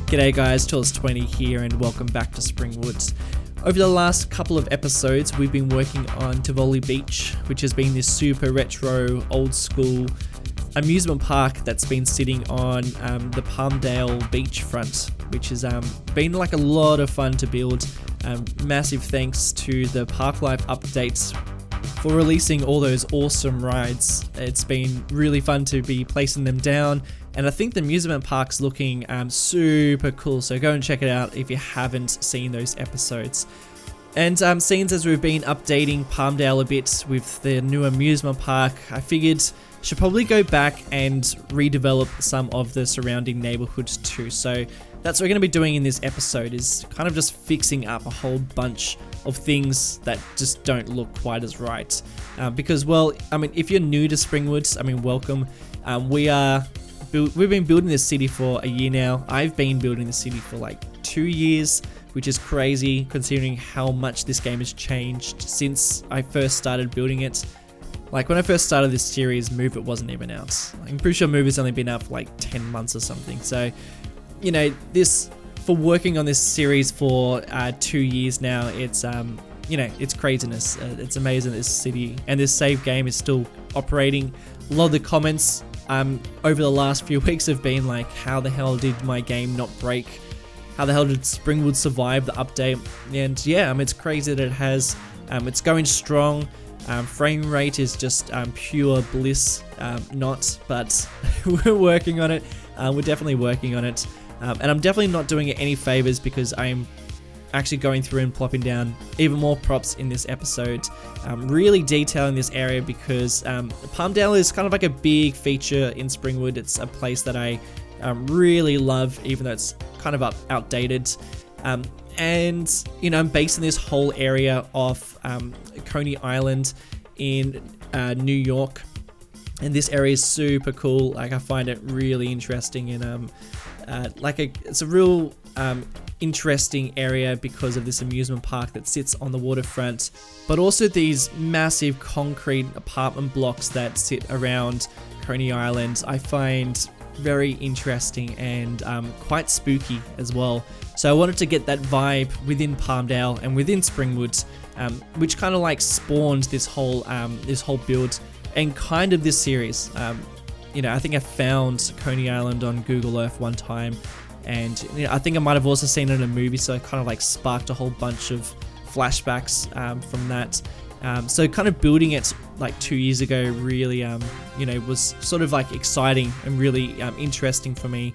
G'day guys, Tools20 here and welcome back to Springwood. Over the last couple of episodes we've been working on Tivoli Beach, which has been this super retro, old school amusement park that's been sitting on the Palmdale beachfront, which has been like a lot of fun to build. Massive thanks to the Park Life updates for releasing all those awesome rides. It's been really fun to be placing them down, and I think the amusement park's looking super cool, so go and check it out if you haven't seen those episodes. And since as we've been updating Palmdale a bit with the new amusement park, I figured I should probably go back and redevelop some of the surrounding neighborhoods too. So that's what we're going to be doing in this episode, is kind of just fixing up a whole bunch of things that just don't look quite as right. Because, well, I mean, if you're new to Springwood, I mean, welcome. We've been building this city for a year now. I've been building the city for like 2 years, which is crazy considering how much this game has changed since I first started building it. Like when I first started this series, Move It wasn't even out. I'm pretty sure Move It's only been out for like 10 months or something. So, you know, for working on this series for 2 years now, it's you know, it's craziness. It's amazing this city and this save game is still operating. A lot of the comments over the last few weeks have been like, how the hell did my game not break? How the hell did Springwood survive the update? And yeah, I mean, it's crazy that it has. It's going strong. Frame rate is just pure bliss, but we're working on it. We're definitely working on it. And I'm definitely not doing it any favors because I'm actually going through and plopping down even more props in this episode, really detailing this area because Palmdale is kind of like a big feature in Springwood. It's a place that I really love, even though it's kind of outdated. And, you know, I'm basing this whole area off Coney Island in New York. And this area is super cool. Like, I find it really interesting and it's a real interesting area because of this amusement park that sits on the waterfront, but also these massive concrete apartment blocks that sit around Coney Island. I find very interesting and quite spooky as well. So I wanted to get that vibe within Palmdale and within Springwood, which kind of like spawned this whole build and kind of this series. You know, I think I found Coney Island on Google Earth one time, and you know, I think I might have also seen it in a movie, so it kind of like sparked a whole bunch of flashbacks from that. So kind of building it like 2 years ago really, you know, was sort of like exciting and really interesting for me,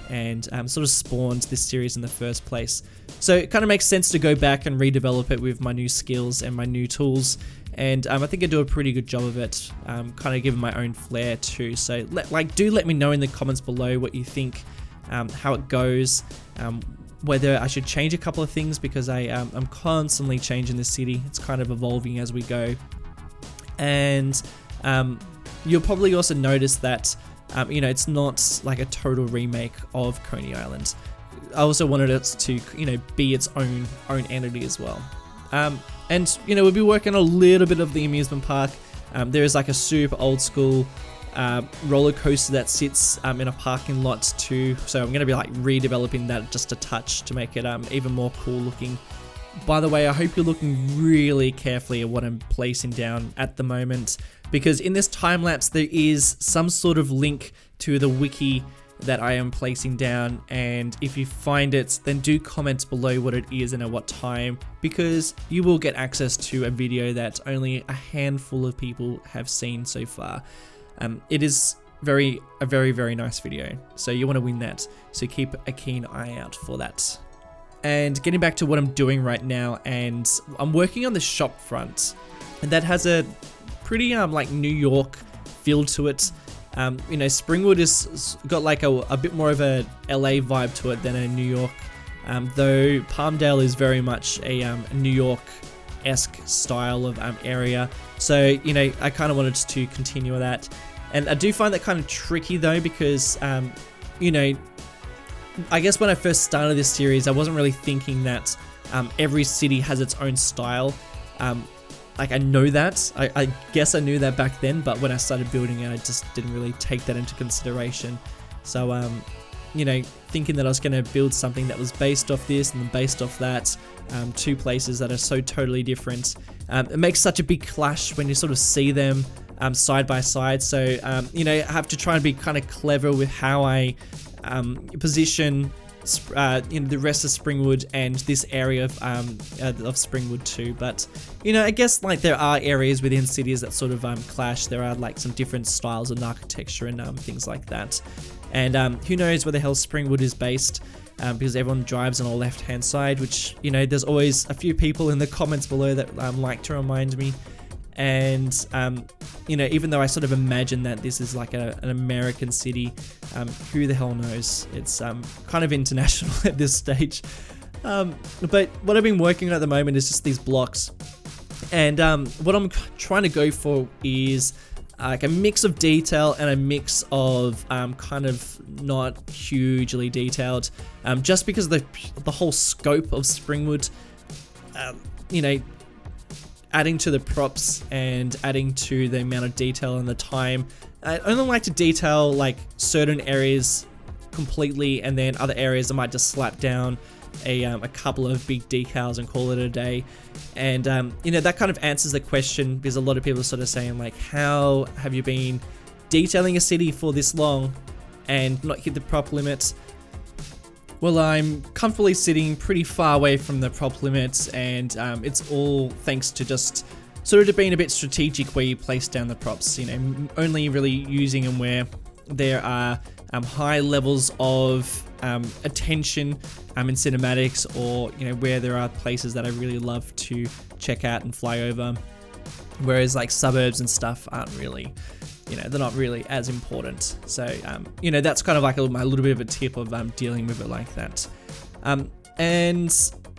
and sort of spawned this series in the first place. So it kind of makes sense to go back and redevelop it with my new skills and my new tools. And I think I do a pretty good job of it, kind of giving my own flair too. So do let me know in the comments below what you think, how it goes, whether I should change a couple of things, because I'm constantly changing the city. It's kind of evolving as we go. And you'll probably also notice that you know, it's not like a total remake of Coney Island. I also wanted it to, you know, be its own entity as well. And you know, we'll be working a little bit of the amusement park. There is like a super old school roller coaster that sits in a parking lot too. So I'm going to be like redeveloping that just a touch to make it even more cool looking. By the way, I hope you're looking really carefully at what I'm placing down at the moment, because in this time lapse there is some sort of link to the wiki that I am placing down, and if you find it, then do comment below what it is and at what time, because you will get access to a video that only a handful of people have seen so far. It is a very, very nice video, so you want to win that, so keep a keen eye out for that. And getting back to what I'm doing right now, and I'm working on the shop front, and that has a pretty like New York feel to it. You know, Springwood has got like a bit more of a LA vibe to it than a New York, though Palmdale is very much a New York-esque style of area. So, you know, I kind of wanted to continue that. And I do find that kind of tricky though, because, you know, I guess when I first started this series, I wasn't really thinking that every city has its own style. Like, I know that. I guess I knew that back then, but when I started building it, I just didn't really take that into consideration. So, you know, thinking that I was going to build something that was based off this and then based off that, two places that are so totally different. It makes such a big clash when you sort of see them side by side. So, you know, I have to try and be kind of clever with how I position you know, the rest of Springwood and this area of Springwood too. But, you know, I guess like there are areas within cities that sort of clash. There are like some different styles and architecture and things like that. And who knows where the hell Springwood is based, because everyone drives on the left hand side, which, you know, there's always a few people in the comments below that like to remind me. And you know, even though I sort of imagine that this is like an American city, who the hell knows? It's kind of international at this stage. But what I've been working on at the moment is just these blocks, and what I'm trying to go for is like a mix of detail and a mix of kind of not hugely detailed, just because the whole scope of Springwood, you know, adding to the props and adding to the amount of detail and the time. I only like to detail like certain areas completely, and then other areas I might just slap down a couple of big decals and call it a day. And you know, that kind of answers the question, because a lot of people are sort of saying like, how have you been detailing a city for this long and not hit the prop limits? Well, I'm comfortably sitting pretty far away from the prop limits, and it's all thanks to just sort of being a bit strategic where you place down the props. You know, only really using them where there are high levels of attention in cinematics, or, you know, where there are places that I really love to check out and fly over. Whereas like suburbs and stuff aren't really, you know, they're not really as important. So, you know, that's kind of like a little bit of a tip of dealing with it like that. And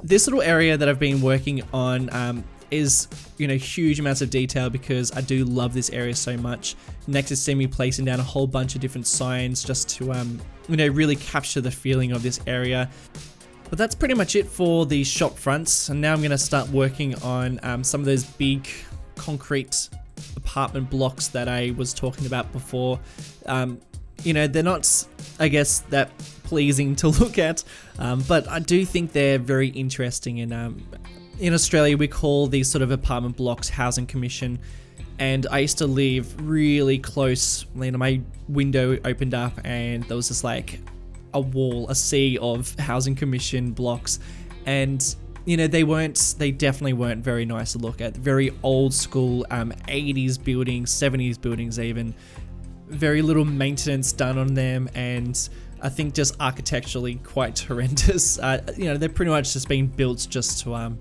this little area that I've been working on is, you know, huge amounts of detail, because I do love this area so much. Next is see me placing down a whole bunch of different signs just to, you know, really capture the feeling of this area. But that's pretty much it for the shop fronts. And now I'm going to start working on some of those big concrete apartment blocks that I was talking about before. You know, they're not, I guess, that pleasing to look at, but I do think they're very interesting. And in Australia, we call these sort of apartment blocks housing commission. And I used to live really close. You know, my window opened up and there was just like a wall, a sea of housing commission blocks. And you know, they definitely weren't very nice to look at. Very old school, 80s buildings, 70s buildings even. Very little maintenance done on them, and I think just architecturally quite horrendous. You know, they're pretty much just being built just to,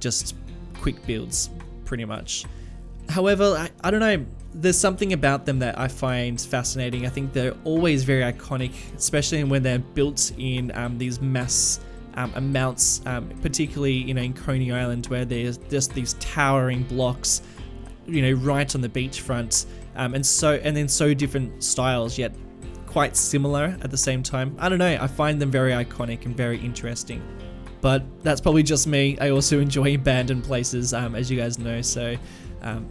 just quick builds, pretty much. However, I don't know, there's something about them that I find fascinating. I think they're always very iconic, especially when they're built in these mass amounts, particularly, you know, in Coney Island, where there's just these towering blocks, you know, right on the beachfront, and then so different styles, yet quite similar at the same time. I don't know, I find them very iconic and very interesting. But that's probably just me. I also enjoy abandoned places, as you guys know, so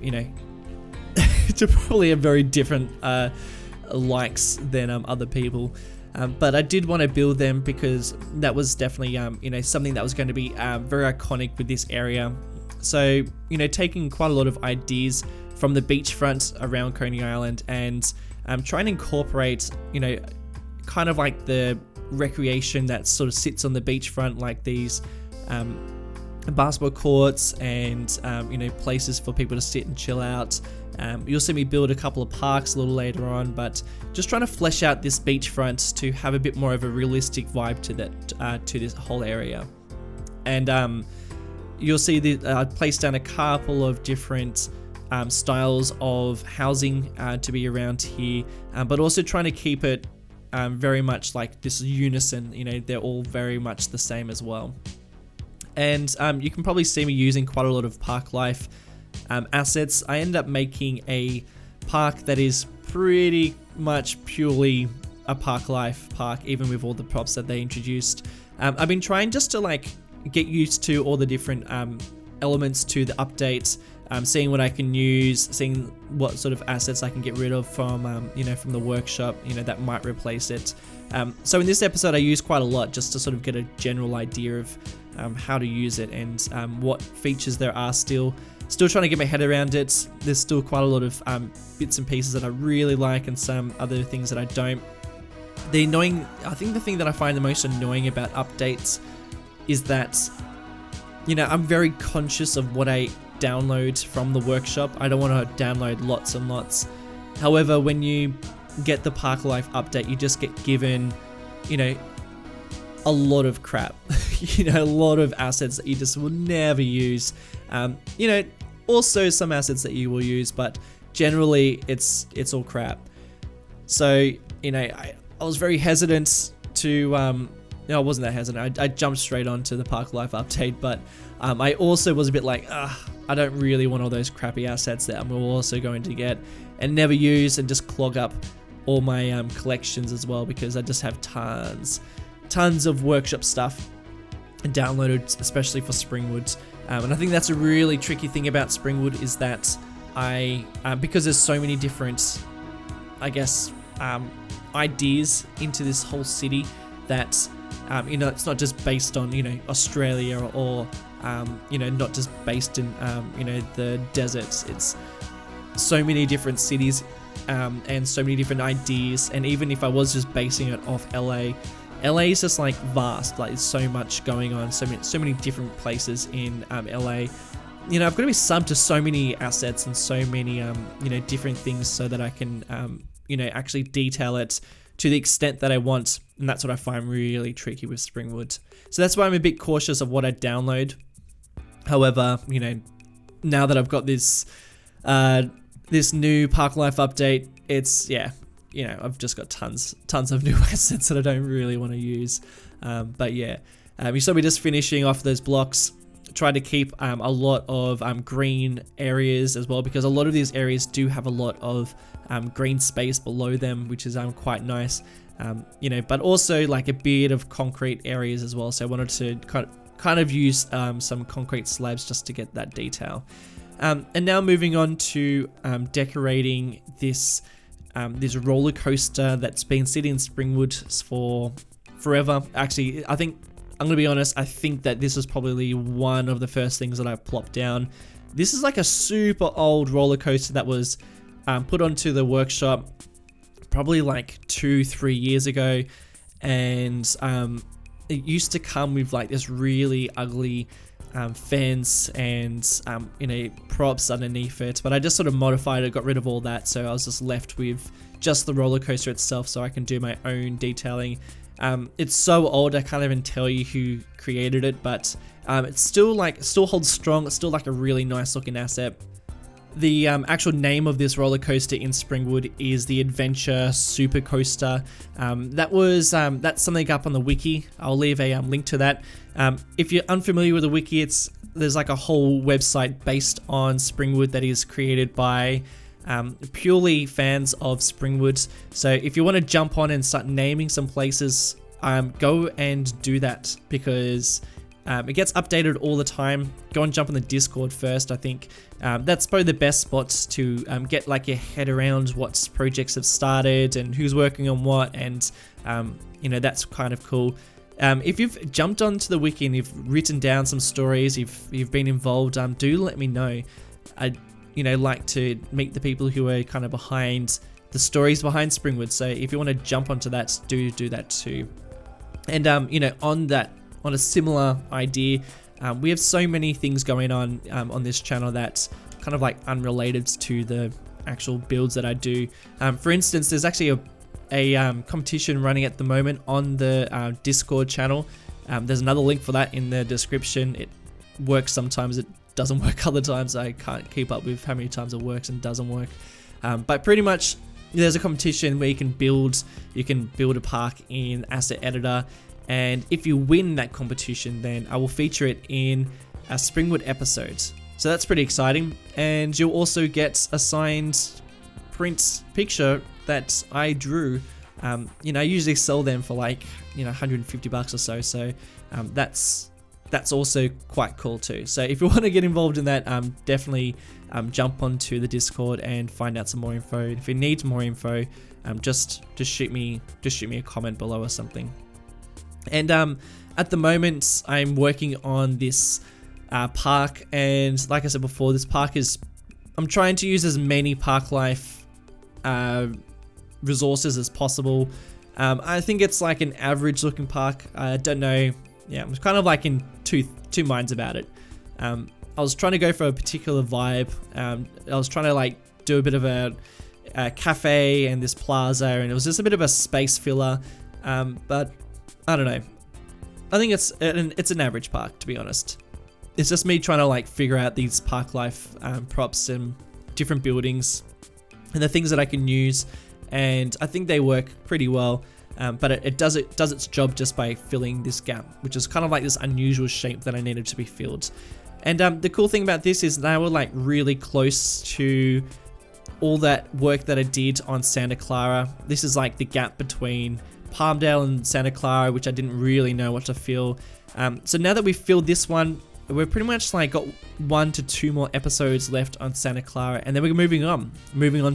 you know, to probably have very different likes than other people. But I did want to build them because that was definitely, you know, something that was going to be very iconic with this area. So, you know, taking quite a lot of ideas from the beachfront around Coney Island and trying to incorporate, you know, kind of like the recreation that sort of sits on the beachfront, like these basketball courts and, you know, places for people to sit and chill out. You'll see me build a couple of parks a little later on, but just trying to flesh out this beachfront to have a bit more of a realistic vibe to that, to this whole area. And you'll see I placed down a couple of different styles of housing to be around here, but also trying to keep it very much like this unison. You know, they're all very much the same as well. And you can probably see me using quite a lot of park life assets. I end up making a park that is pretty much purely a park life park, even with all the props that they introduced. I've been trying just to like get used to all the different elements to the update, seeing what I can use, seeing what sort of assets I can get rid of from, you know, from the workshop, you know, that might replace it. So in this episode, I use quite a lot just to sort of get a general idea of how to use it and what features there are still trying to get my head around it. There's still quite a lot of bits and pieces that I really like and some other things that I don't. I think the thing that I find the most annoying about updates is that, you know, I'm very conscious of what I download from the workshop. I don't want to download lots and lots. However, when you get the Park Life update, you just get given, you know, a lot of crap. You know, a lot of assets that you just will never use. You know, also some assets that you will use, but generally it's all crap. So, you know, I was very hesitant to, no, I wasn't that hesitant. I jumped straight onto the Park Life update, but I also was a bit like, I don't really want all those crappy assets that I'm also going to get and never use and just clog up all my collections as well, because I just have tons of workshop stuff downloaded, especially for Springwood. And I think that's a really tricky thing about Springwood is that because there's so many different, I guess, ideas into this whole city that, you know, it's not just based on, you know, Australia or, you know, not just based in, you know, the deserts. It's so many different cities and so many different ideas. And even if I was just basing it off LA is just like vast, like there's so much going on, so many different places in LA. You know, I've got to be subbed to so many assets and so many, you know, different things so that I can, you know, actually detail it to the extent that I want. And that's what I find really tricky with Springwood. So that's why I'm a bit cautious of what I download. However, you know, now that I've got this, this new Park Life update, it's, yeah, you know, I've just got tons of new assets that I don't really want to use. But yeah, you saw me just finishing off those blocks. Try to keep a lot of green areas as well, because a lot of these areas do have a lot of green space below them, which is quite nice. You know, but also like a bit of concrete areas as well. So I wanted to kind of use some concrete slabs just to get that detail. And now moving on to decorating this roller coaster that's been sitting in Springwood for forever. Actually, I think, I'm going to be honest, I think that this is probably one of the first things that I've plopped down. This is like a super old roller coaster that was put onto the workshop probably like 2-3 years ago. And it used to come with like this really ugly fence and you know, props underneath it, but I just sort of modified it, got rid of all that, so I was just left with just the roller coaster itself, so I can do my own detailing. It's so old I can't even tell you who created it, but it's still holds strong. It's still like a really nice looking asset. The actual name of this roller coaster in Springwood is the Adventure Super Coaster. That's something up on the wiki. I'll leave a link to that. If you're unfamiliar with the wiki, there's like a whole website based on Springwood that is created by purely fans of Springwood. So if you want to jump on and start naming some places, go and do that, because it gets updated all the time. Go and jump on the Discord first. I think that's probably the best spots to get like your head around what projects have started and who's working on what, and you know, that's kind of cool. If you've jumped onto the wiki and you've written down some stories, you've been involved, do let me know. I'd, you know, like to meet the people who are kind of behind the stories behind Springwood. So if you want to jump onto that, do that too. And you know, on a similar idea, we have so many things going on this channel that's kind of like unrelated to the actual builds that I do. For instance, there's actually a competition running at the moment on the Discord channel. There's another link for that in the description. It works sometimes, it doesn't work other times. I can't keep up with how many times it works and doesn't work. But pretty much there's a competition where you can build a park in Asset Editor, and if you win that competition, then I will feature it in a Springwood episode. So that's pretty exciting, and you'll also get a signed print picture that I drew. You know, I usually sell them for like, you know, $150 or so. So that's that's also quite cool too. So if you want to get involved in that, definitely jump onto the Discord and find out some more info. If you need more info, just shoot me a comment below or something. And at the moment, I'm working on this park, and like I said before, this park I'm trying to use as many park life resources as possible. I think it's like an average looking park. I don't know. Yeah, I'm kind of like in two minds about it. I was trying to go for a particular vibe. I was trying to like do a bit of a cafe and this plaza, and it was just a bit of a space filler. But I don't know. I think it's an average park, to be honest. It's just me trying to like figure out these park life props and different buildings and the things that I can use, and I think they work pretty well. But it does its job just by filling this gap, which is kind of like this unusual shape that I needed to be filled. And the cool thing about this is they were like really close to all that work that I did on Santa Clara. This is like the gap between Palmdale and Santa Clara, which I didn't really know what to fill. So now that we've filled this one, we're pretty much like got 1 to 2 more episodes left on Santa Clara, and then we're moving on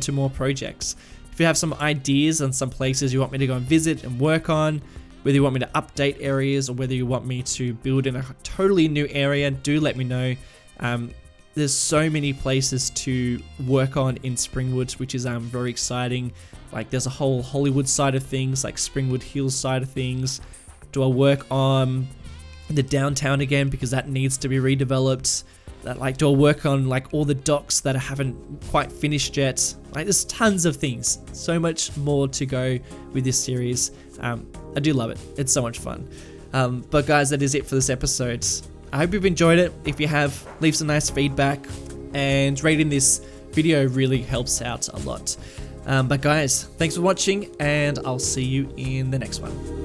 to more projects. If you have some ideas on some places you want me to go and visit and work on, whether you want me to update areas or whether you want me to build in a totally new area, do let me know. There's so many places to work on in Springwood, which is very exciting. Like there's a whole Hollywood side of things, like Springwood Hills side of things. Do I work on the downtown again because that needs to be redeveloped? Do I work on like all the docks that I haven't quite finished yet? Like there's tons of things, so much more to go with this series. I do love it. It's so much fun. But guys, that is it for this episode. I hope you've enjoyed it. If you have, leave some nice feedback, and rating this video really helps out a lot. But guys, thanks for watching, and I'll see you in the next one.